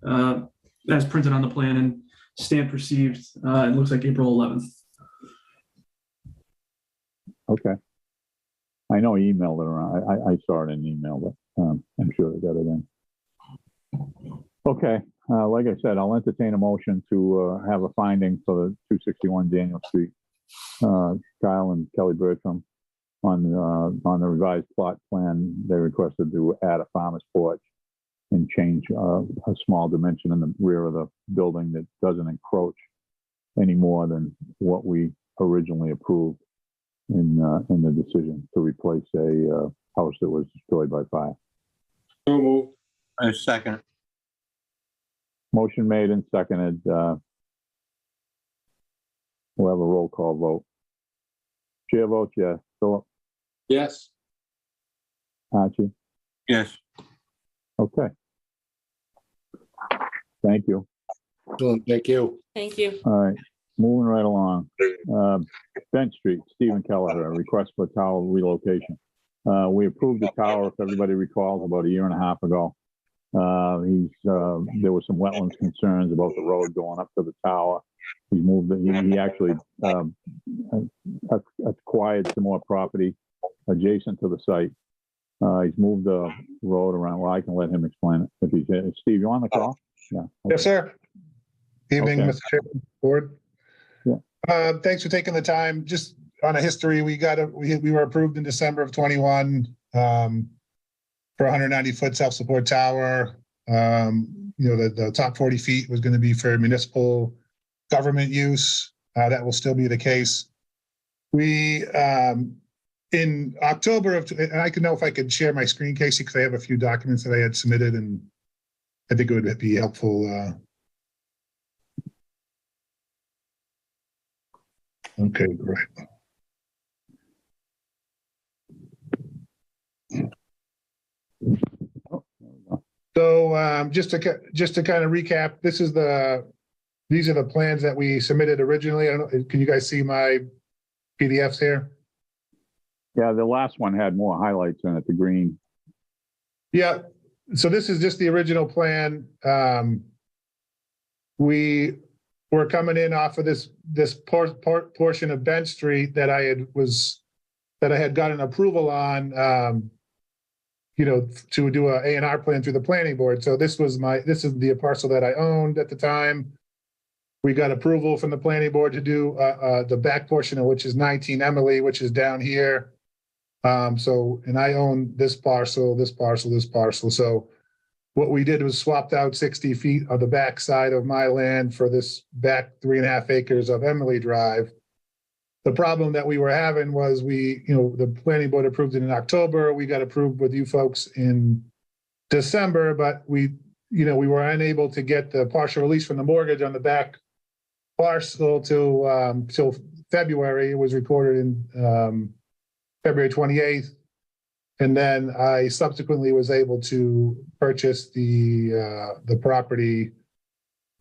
as printed on the plan and stamped received, it looks like April 11th. Okay. I know he emailed it around. I saw it in the email, but I'm sure they got it in. Okay. Like I said, I'll entertain a motion to have a finding for the 261 Daniel Street. Kyle and Kelly Bertram on the revised plot plan, they requested to add a farmer's porch and change a small dimension in the rear of the building that doesn't encroach any more than what we originally approved in the decision to replace a house that was destroyed by fire. So moved. A second. Motion made and seconded. We'll have a roll call vote. Chair votes yes. Philip? Yes. Archie? Yes. Okay. Thank you. Excellent. Thank you. Thank you. All right, moving right along. Bench Street, Stephen Kelleher, request for tower relocation. We approved the tower, if everybody recalls, about a year and a half ago. There was some wetlands concerns about the road going up to the tower. He's moved, he actually acquired some more property adjacent to the site. He's moved the road around. Well, I can let him explain it. If he's, Steve, you on the call? Yeah. Okay. Yes, sir. Evening, Okay. Mr. Chairman, Board. Yeah. Thanks for taking the time. Just on a history, we were approved in December of 21 for 190-foot self-support tower. The top 40 feet was going to be for municipal government use. That will still be the case. We in October of, and I can know if I could share my screen, Casey, because I have a few documents that I had submitted, and I think it would be helpful. Okay, great. So just to kind of recap, these are the plans that we submitted originally. I don't know, can you guys see my PDFs here? Yeah, the last one had more highlights in it, the green. Yeah, so this is just the original plan. We were coming in off of this portion of Bench Street that I had gotten approval on, to do a A&R plan through the planning board. So this is the parcel that I owned at the time. We got approval from the planning board to do the back portion of which is 19 Emily, which is down here. And I own this parcel, this parcel, this parcel. So what we did was swapped out 60 feet of the back side of my land for this back 3.5 acres of Emily Drive. The problem that we were having was the planning board approved it in October. We got approved with you folks in December, but we were unable to get the partial release from the mortgage on the back parcel till February. It was recorded in February 28th. And then I subsequently was able to purchase the property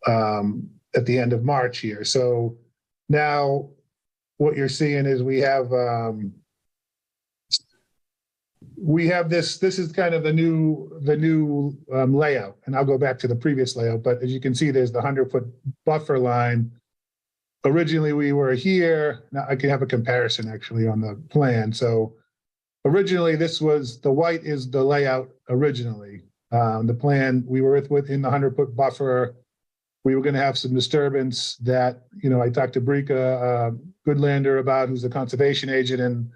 at the end of March here. So now what you're seeing is we have this is kind of the new layout, and I'll go back to the previous layout, but as you can see, there's the 100-foot buffer line. Originally, we were here. Now I can have a comparison actually on the plan. So originally, the white is the layout originally. The plan, we were within the 100-foot buffer. We were going to have some disturbance that, I talked to Brika Goodlander about, who's the conservation agent, and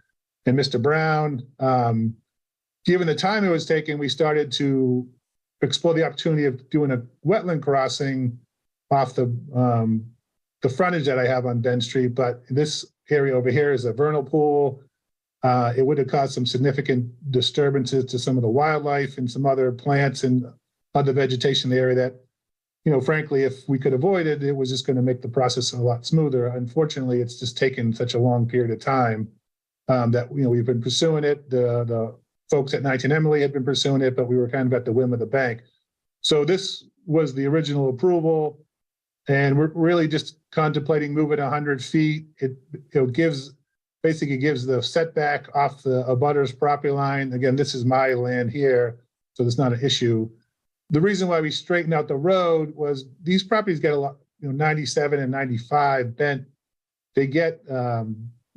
Mr. Brown. Given the time it was taking, we started to explore the opportunity of doing a wetland crossing off the frontage that I have on Ben Street. But this area over here is a vernal pool. It would have caused some significant disturbances to some of the wildlife and some other plants and other vegetation in the area that, frankly, if we could avoid it, it was just going to make the process a lot smoother. Unfortunately, it's just taken such a long period of time that, we've been pursuing it. The folks at 19 Emily had been pursuing it, but we were kind of at the whim of the bank. So this was the original approval, and we're really just contemplating moving 100 feet. It basically gives the setback off the abutters property line. Again, this is my land here, so it's not an issue. The reason why we straightened out the road was these properties get a lot, 97 and 95 bent. They get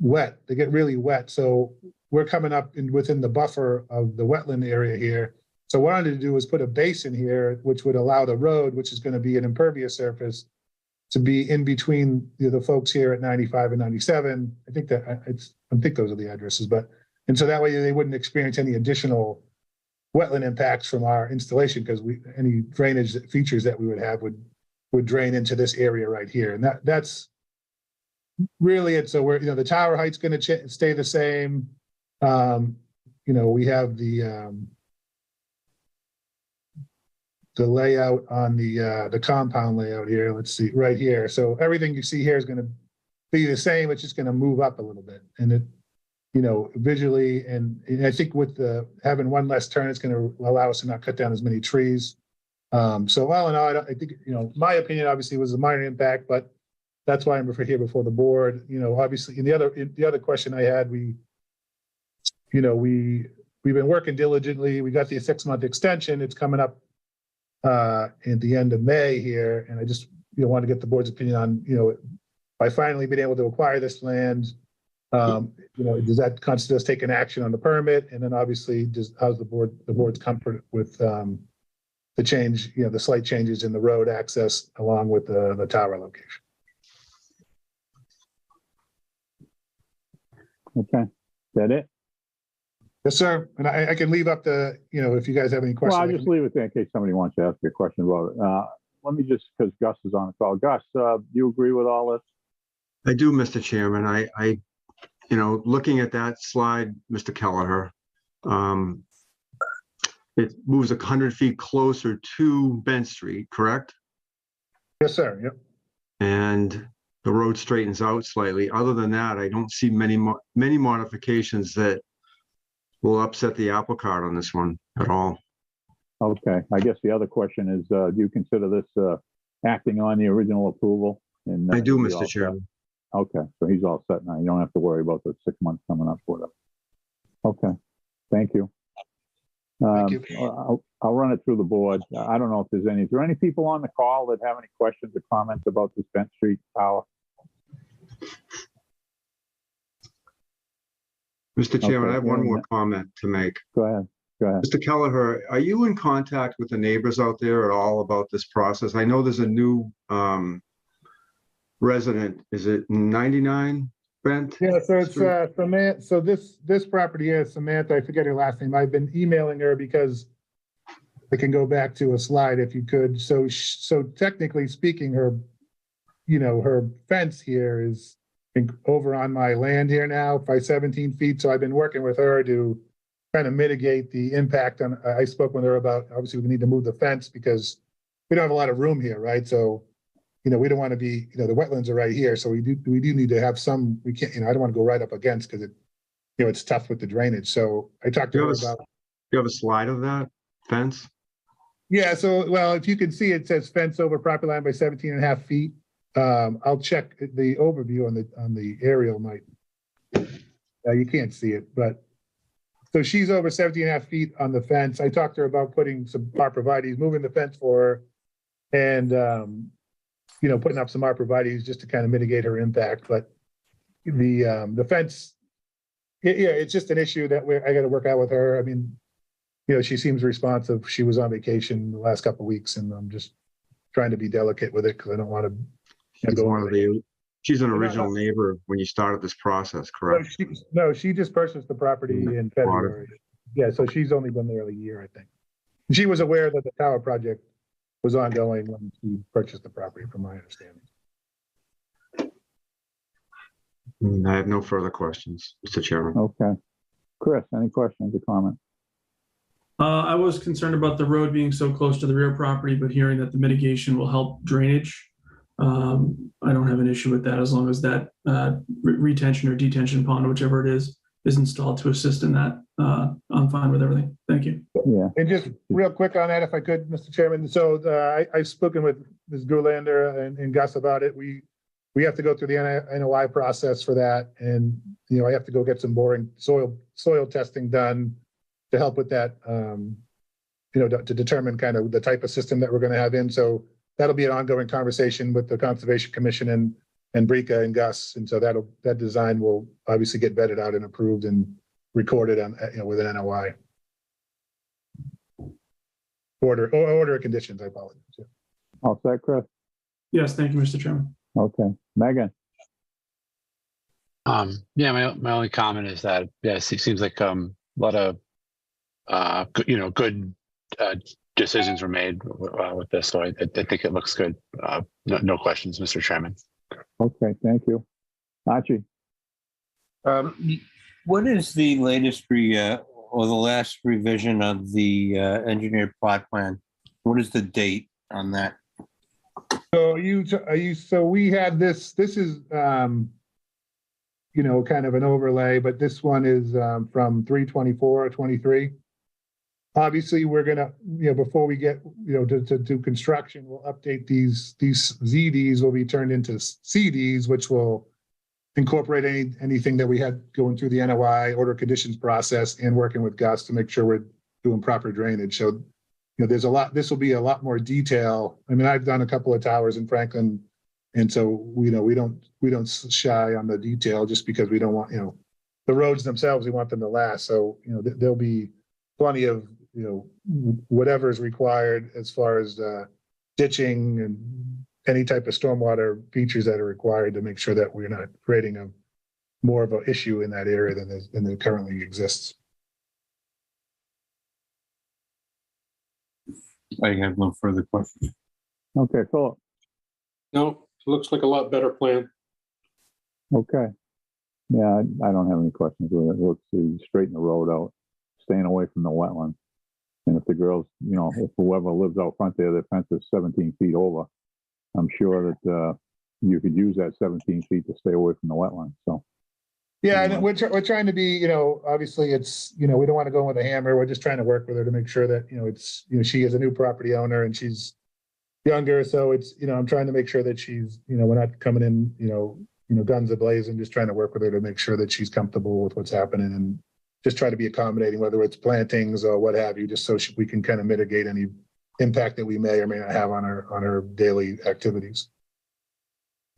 wet. They get really wet. So we're coming up within the buffer of the wetland area here. So what I wanted to do was put a basin here, which would allow the road, which is going to be an impervious surface, to be in between the folks here at 95 and 97. I think those are the addresses, and so that way they wouldn't experience any additional wetland impacts from our installation, because any drainage features that we would have would drain into this area right here. And that's really it. So we're, the tower height's going to stay the same. We have the layout on the compound layout here. Let's see, right here. So everything you see here is going to be the same. It's just going to move up a little bit, and it, visually, and I think with having one less turn, it's going to allow us to not cut down as many trees. So all in all, I think, my opinion obviously was a minor impact, but that's why I'm here before the board. Obviously, and the other question I had, we've been working diligently. We got the 6-month extension. It's coming up at the end of May here, and I just want to get the board's opinion on by finally being able to acquire this land. Does that constitute us taking action on the permit? And then obviously, how's the board's comfort with the change, the slight changes in the road access along with the tower location? Okay, is that it? Yes, sir. And I can leave up if you guys have any questions. Well, I'll just leave it there in case somebody wants to ask you a question about it. Let me just, because Gus is on the call. Gus, do you agree with all this? I do, Mr. Chairman. I looking at that slide, Mr. Kelleher, it moves 100 feet closer to Bent Street, correct? Yes, sir. Yep. And the road straightens out slightly. Other than that, I don't see many modifications that will upset the apple cart on this one at all. Okay. I guess the other question is, do you consider this acting on the original approval? And I do, Mr. Chairman. Okay, so he's all set now. You don't have to worry about the 6 months coming up for that. Okay, thank you. Thank you. I'll run it through the board. I don't know if is there any people on the call that have any questions or comments about this Bent Street tower? Mr. Chairman, Okay, I have one more comment to make. Go ahead. Mr. Kelleher, are you in contact with the neighbors out there at all about this process? I know there's a new resident. Is it 99 Bent? Yeah, so it's Samantha. So this property is Samantha. I forget her last name. I've been emailing her because I can go back to a slide if you could. So, so technically speaking, her, you know, her fence here is over on my land here now by 17 feet. So I've been working with her to kind of mitigate the impact on, I spoke with her about, obviously we need to move the fence because we don't have a lot of room here, right? So, you know, we don't want to be, you know, the wetlands are right here. So we do need to have some, we can't, you know, I don't want to go right up against because it, you know, it's tough with the drainage. So I talked to her about. You have a slide of that fence? Yeah, so, well, if you can see, it says fence over property line by 17.5 feet. I'll check the overview on the aerial might. You can't see it, but so she's over 17.5 feet on the fence. I talked to her about putting some arborvitaes, moving the fence for her, and you know, putting up some arborvitaes just to kind of mitigate her impact. But the fence, yeah, it's just an issue that I got to work out with her. I mean, you know, she seems responsive. She was on vacation the last couple of weeks, and I'm just trying to be delicate with it because I don't want to. She's an original neighbor when you started this process, correct? No, she just purchased the property in February. Yeah, so she's only been there a year, I think. She was aware that the tower project was ongoing when she purchased the property, from my understanding. I have no further questions, Mr. Chairman. Okay. Chris, any questions or comments? I was concerned about the road being so close to the rear property, but hearing that the mitigation will help drainage, I don't have an issue with that as long as that retention or detention pond, whichever it is installed to assist in that. I'm fine with everything. Thank you. Yeah. And just real quick on that, if I could, Mr. Chairman. So I've spoken with Ms. Gulander and Gus about it. We have to go through the NOI process for that. And, you know, I have to go get some boring soil testing done to help with that, you know, to determine kind of the type of system that we're going to have in. So that'll be an ongoing conversation with the Conservation Commission and Brika and Gus. And so that design will obviously get vetted out and approved and recorded on, you know, with an NOI. Order of conditions, I apologize. Yeah. All set, Chris? Yes, thank you, Mr. Chairman. Okay. Megan? Yeah, my only comment is that, yeah, it seems like a lot of, you know, good decisions were made with this. So I think it looks good. No questions, Mr. Chairman. Okay, thank you. Archie? What is the latest or the last revision of the engineered plot plan? What is the date on that? So we had this is, you know, kind of an overlay, but this one is from 3/24/23. Obviously, we're gonna, you know, before we get, you know, to do construction, we'll update these ZDs will be turned into CDs, which will incorporate anything that we had going through the NOI order of conditions process and working with Gus to make sure we're doing proper drainage. So, you know, this will be a lot more detail. I mean, I've done a couple of towers in Franklin, and so, you know, we don't shy on the detail just because we don't want, you know, the roads themselves, we want them to last. So, you know, there'll be plenty of, you know, whatever is required as far as ditching and any type of stormwater features that are required to make sure that we're not creating more of an issue in that area than there currently exists. I have no further questions. Okay, Philip? No, looks like a lot better plan. Okay. Yeah, I don't have any questions with it. Let's see, straighten the road out, staying away from the wetland. And if the girls, you know, if whoever lives out front there, their fence is 17 feet over, I'm sure that you could use that 17 feet to stay away from the wetland, so. Yeah, and we're trying to be, you know, obviously it's, you know, we don't want to go with a hammer. We're just trying to work with her to make sure that, you know, it's, you know, she is a new property owner and she's younger. So it's, you know, I'm trying to make sure that she's, you know, we're not coming in, you know, guns a-blazing, just trying to work with her to make sure that she's comfortable with what's happening and just try to be accommodating, whether it's plantings or what have you, just so we can kind of mitigate any impact that we may or may not have on her daily activities.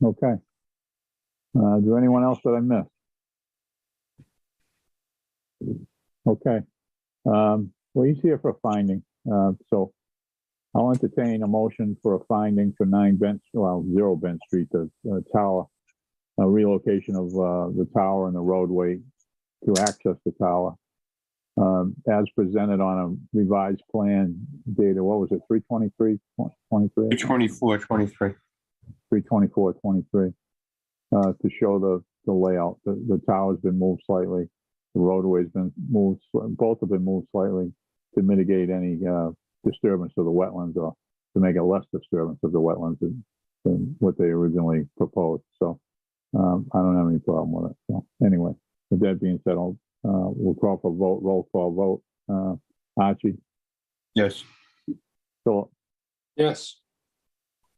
Okay. Do anyone else that I missed? Okay. Well, he's here for a finding. So I'll entertain a motion for a finding for 0 Bent Street, the tower, relocation of the tower and the roadway to access the tower. as presented on a revised plan dated, what was it, 3/23/23? 24/23. 3/24/23, to show the layout. The tower's been moved slightly. The roadway's been moved, both have been moved slightly to mitigate any disturbance of the wetlands or to make it less disturbance of the wetlands than what they originally proposed. So I don't have any problem with it. So anyway, with that being said, we'll call for vote, roll call vote. Archie, Yes. Philip, Yes.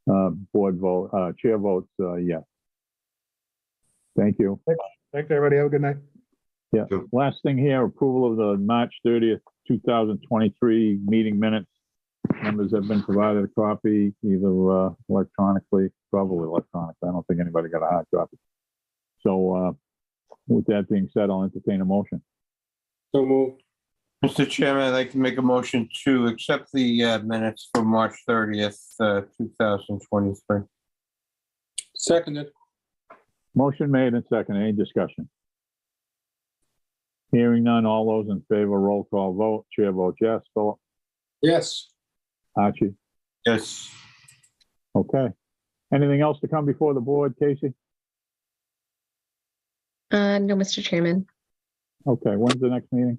board vote, chair votes yes. Thank you. Thanks, everybody. Have a good night. Yeah, last thing here, approval of the March 30th, 2023 meeting minutes. Members have been provided a copy, either electronically, probably electronically. I don't think anybody got a hard copy. So with that being said, I'll entertain a motion. So moved. Mr. Chairman, I'd like to make a motion to accept the minutes for March 30th, 2023. Seconded. Motion made and seconded. Any discussion? Hearing none, all those in favor, roll call vote. Chair votes yes. Philip? Yes. Archie? Yes. Okay. Anything else to come before the board, Casey? No, Mr. Chairman. Okay, when's the next meeting?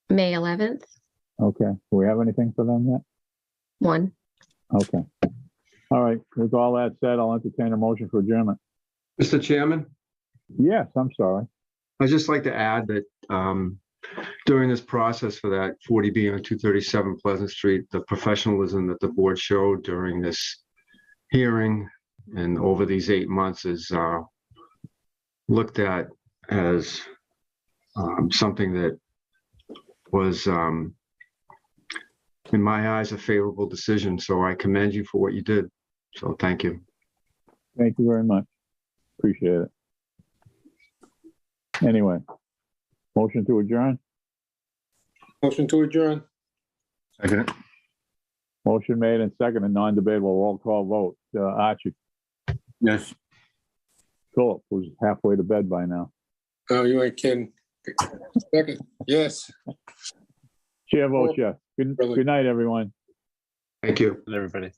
May 11th, Okay, do we have anything for them yet? 1. Okay. All right, with all that said, I'll entertain a motion for adjournment. Mr. Chairman, Yes, I'm sorry. I'd just like to add that during this process for that 40B on 237 Pleasant Street, the professionalism that the board showed during this hearing and over these 8 months is looked at as something that was, in my eyes, a favorable decision. So I commend you for what you did. So thank you. Thank you very much. Appreciate it. Anyway, motion to adjourn? Motion to adjourn. Second. Motion made and seconded, non-debatable, roll call vote. Archie? Yes. Philip, who's halfway to bed by now. Oh, you ain't kidding. Second. Yes. Chair votes yes. Good night, everyone. Thank you. Everybody.